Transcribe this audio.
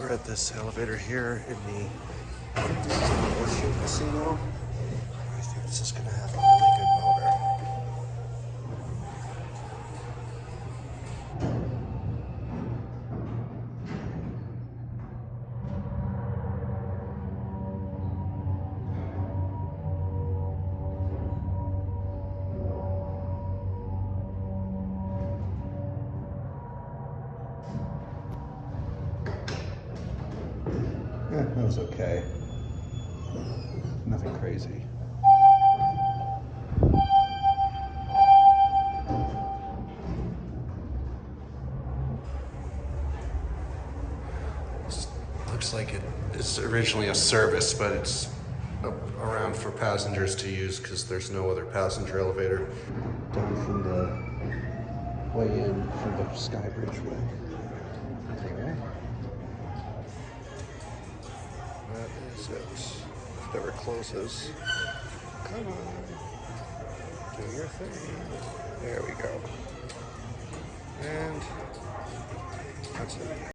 we're at this elevator here in the Horseshoe Casino. I think this is going to have a really good motor. Yeah, that was okay. Nothing crazy. Looks like it is originally a service, but it's around for passengers to use because there's no other passenger elevator. Down from the way in from the Sky Bridge way. Okay. That is it. If it ever closes. Come on. Do your thing. There we go.